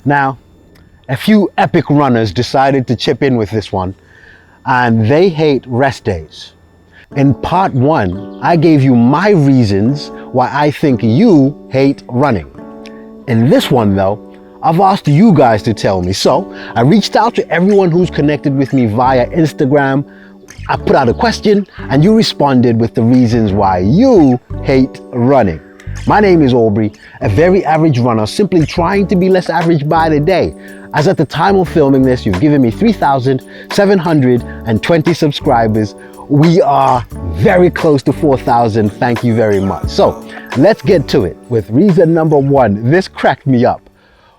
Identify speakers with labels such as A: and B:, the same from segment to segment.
A: Now, a few epic runners decided to chip in with this one, and they hate rest days. In part 1, I gave you my reasons why I think you hate running. In this one though, I've asked you guys to tell me. So I reached out to everyone who's connected with me via Instagram. I put out a question and you responded with the reasons why you hate running. My name is Aubrey, a very average runner, simply trying to be less average by the day. As at the time of filming this, you've given me 3,720 subscribers. We are very close to 4,000. Thank you very much. So let's get to it with reason number 1. This cracked me up.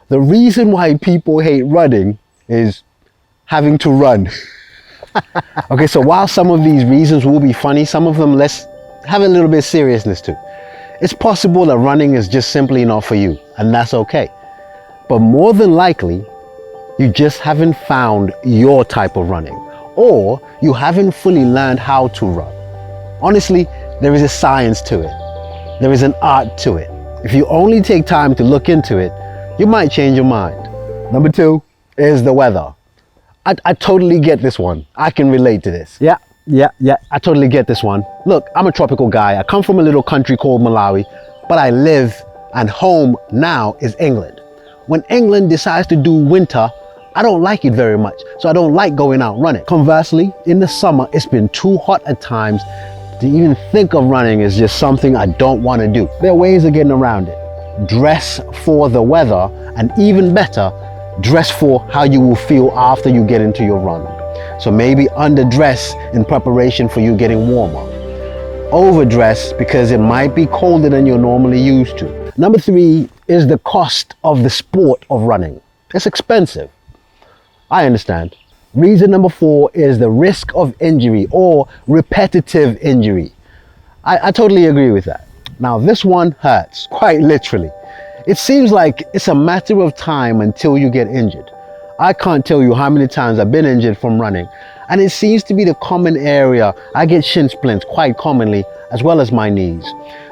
A: The reason why people hate running is having to run. Okay, so while some of these reasons will be funny, some of them let's have a little bit of seriousness too. It's possible that running is just simply not for you, and that's okay. But more than likely, you just haven't found your type of running, or you haven't fully learned how to run. Honestly, there is a science to it. There is an art to it. If you only take time to look into it, you might change your mind. Number 2 is the weather. I totally get this one. I can relate to this. Yeah, I totally get this one. Look, I'm a tropical guy. I come from a little country called Malawi, but I live and home now is England. When England decides to do winter, I don't like it very much, so I don't like going out running. Conversely, in the summer, it's been too hot at times. To even think of running is just something I don't want to do. There are ways of getting around it. Dress for the weather, and even better, dress for how you will feel after you get into your run. So maybe underdress in preparation for you getting warmer. Overdress because it might be colder than you're normally used to. Number 3 is the cost of the sport of running. It's expensive. I understand. Reason number 4 is the risk of injury or repetitive injury. I totally agree with that. Now this one hurts, quite literally. It seems like it's a matter of time until you get injured. I can't tell you how many times I've been injured from running, and it seems to be the common area. I get shin splints quite commonly, as well as my knees.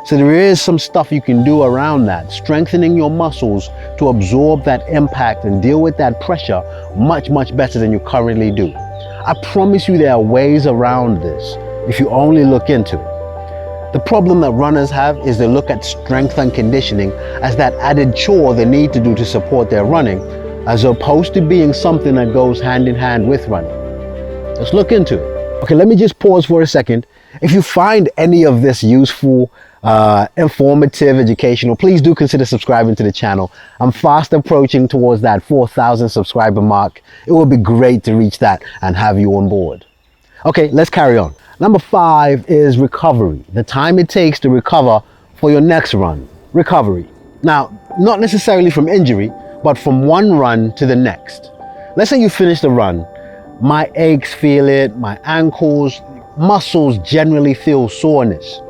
A: So there is some stuff you can do around that, strengthening your muscles to absorb that impact and deal with that pressure much better than you currently do. I promise you there are ways around this if you only look into it. The problem that runners have is they look at strength and conditioning as that added chore they need to do to support their running, as opposed to being something that goes hand in hand with running. Let's look into it. Okay, let me just pause for a second. If you find any of this useful, informative, educational, please do consider subscribing to the channel. I'm fast approaching towards that 4,000 subscriber mark. It would be great to reach that and have you on board. Okay, let's carry on. Number 5 is recovery. The time it takes to recover for your next run. Recovery. Now, not necessarily from injury, but from one run to the next. Let's say you finish the run. My aches feel it, my ankles, muscles generally feel soreness.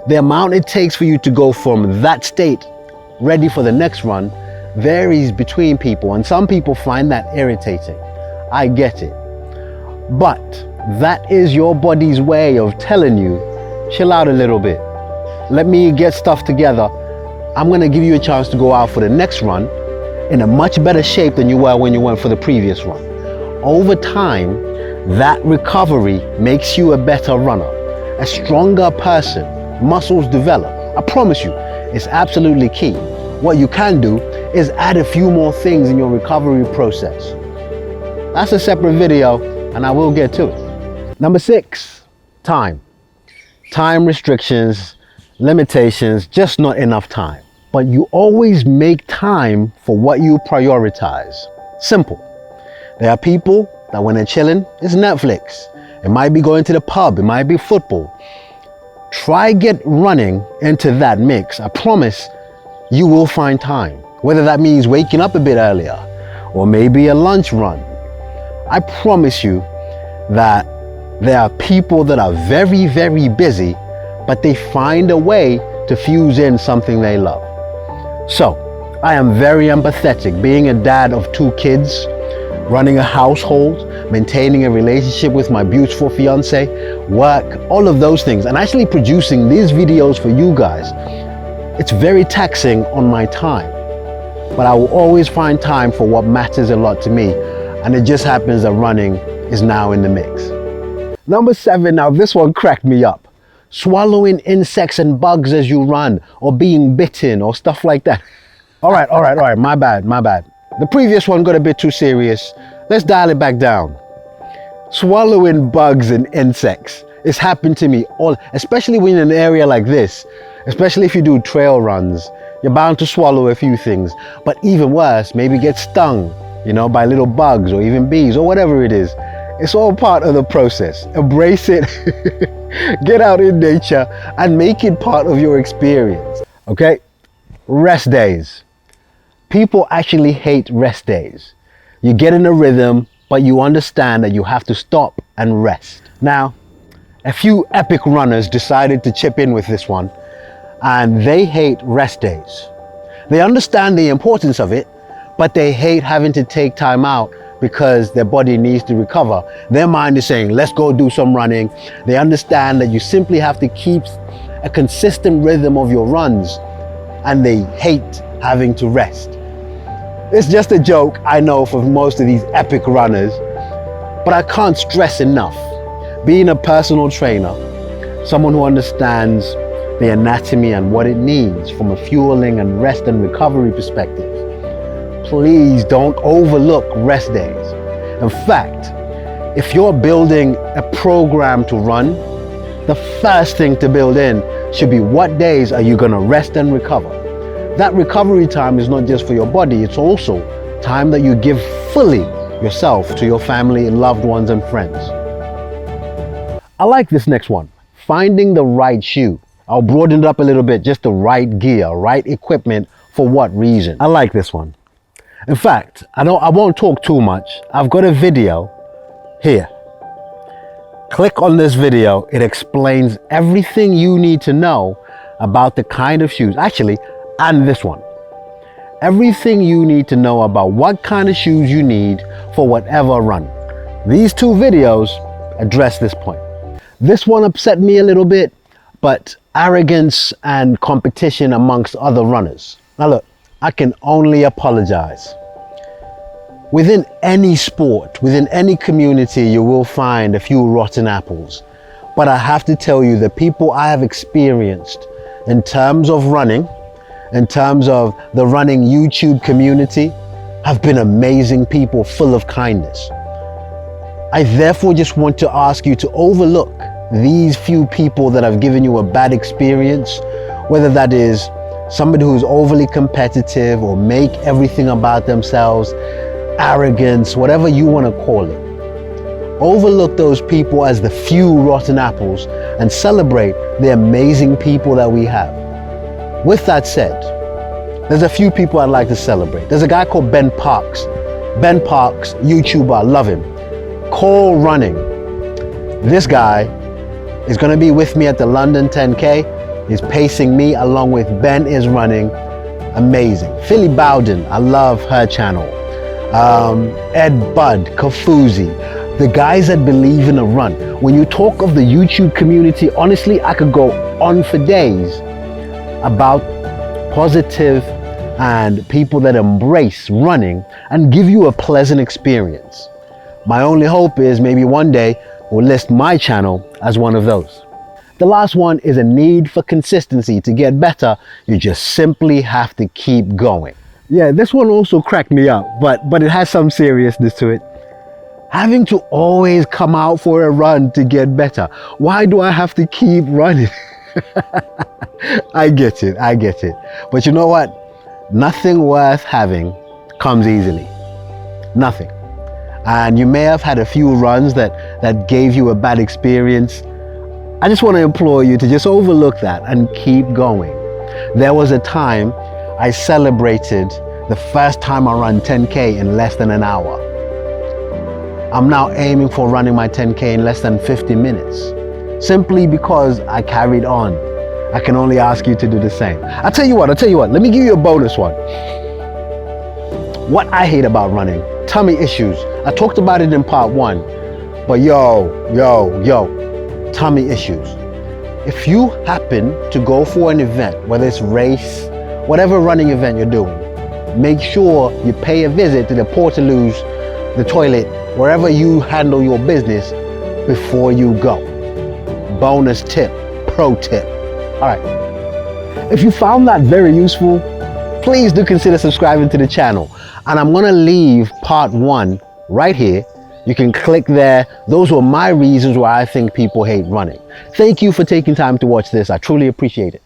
A: The amount it takes for you to go from that state ready for the next run varies between people, and some people find that irritating. I get it. But that is your body's way of telling you, chill out a little bit. Let me get stuff together. I'm gonna give you a chance to go out for the next run in a much better shape than you were when you went for the previous run. Over time, that recovery makes you a better runner, a stronger person. Muscles develop. I promise you, it's absolutely key. What you can do is add a few more things in your recovery process. That's a separate video, and I will get to it. Number 6, time. Time restrictions, limitations, just not enough time. But you always make time for what you prioritize. Simple. There are people that when they're chilling, it's Netflix. It might be going to the pub, it might be football. Try get running into that mix. I promise you will find time. Whether that means waking up a bit earlier or maybe a lunch run. I promise you that there are people that are very busy, but they find a way to fuse in something they love. So I am very empathetic, being a dad of 2 kids, running a household, maintaining a relationship with my beautiful fiance, work, all of those things, and actually producing these videos for you guys. It's very taxing on my time. but I will always find time for what matters a lot to me, and it just happens that running is now in the mix. Number 7, now this one cracked me up. Swallowing insects and bugs as you run, or being bitten, or stuff like that. All right, my bad. The previous one got a bit too serious. Let's dial it back down. Swallowing bugs and insects. It's happened to me especially when you're in an area like this, especially if you do trail runs, you're bound to swallow a few things, but even worse, maybe get stung, by little bugs or even bees or whatever it is. It's all part of the process. Embrace it, get out in nature and make it part of your experience. Okay? Rest days. People actually hate rest days. You get in a rhythm, but you understand that you have to stop and rest. Now, a few epic runners decided to chip in with this one, and they hate rest days. They understand the importance of it, but they hate having to take time out because their body needs to recover. Their mind is saying, let's go do some running. They understand that you simply have to keep a consistent rhythm of your runs, and they hate having to rest. It's just a joke, I know, for most of these epic runners, but I can't stress enough. Being a personal trainer, someone who understands the anatomy and what it needs from a fueling and rest and recovery perspective, please don't overlook rest days. In fact, if you're building a program to run, the first thing to build in should be what days are you going to rest and recover. That recovery time is not just for your body, it's also time that you give fully yourself to your family and loved ones and friends. I like this next one, finding the right shoe. I'll broaden it up a little bit, just the right gear, right equipment, for what reason. I like this one. In fact, I won't talk too much. I've got a video here. Click on this video. It explains everything you need to know about the kind of shoes, and this one. Everything you need to know about what kind of shoes you need for whatever run. These 2 videos address this point. This one upset me a little bit, but arrogance and competition amongst other runners. Now look, I can only apologize. Within any sport, within any community, you will find a few rotten apples. But I have to tell you, the people I have experienced in terms of running, in terms of the running YouTube community, have been amazing people full of kindness. I therefore just want to ask you to overlook these few people that have given you a bad experience, whether that is somebody who's overly competitive or make everything about themselves, arrogance, whatever you want to call it. Overlook those people as the few rotten apples and celebrate the amazing people that we have. With that said, there's a few people I'd like to celebrate. There's a guy called Ben Parks. Ben Parks, YouTuber, love him. Call Running. This guy is going to be with me at the London 10K. He's pacing me along with Ben is running. Amazing. Philly Bowden, I love her channel. Ed Budd, Kafuzi, the guys that believe in a run. When you talk of the YouTube community, honestly, I could go on for days about positive and people that embrace running and give you a pleasant experience. My only hope is maybe one day we'll list my channel as one of those. The last one is a need for consistency. To get better, you just simply have to keep going. Yeah, this one also cracked me up, but it has some seriousness to it. Having to always come out for a run to get better. Why do I have to keep running? I get it. But you know what? Nothing worth having comes easily. Nothing. And you may have had a few runs that gave you a bad experience. I just want to implore you to just overlook that and keep going. There was a time I celebrated the first time I ran 10K in less than an hour. I'm now aiming for running my 10K in less than 50 minutes, simply because I carried on. I can only ask you to do the same. I'll tell you what, let me give you a bonus one. What I hate about running, tummy issues. I talked about it in part 1, but tummy issues. If you happen to go for an event, whether it's race, whatever running event you're doing, make sure you pay a visit to the portaloos, the toilet, wherever you handle your business before you go. Bonus tip, pro tip. All right. If you found that very useful, please do consider subscribing to the channel. And I'm gonna leave part 1 right here. You can click there. Those were my reasons why I think people hate running. Thank you for taking time to watch this. I truly appreciate it.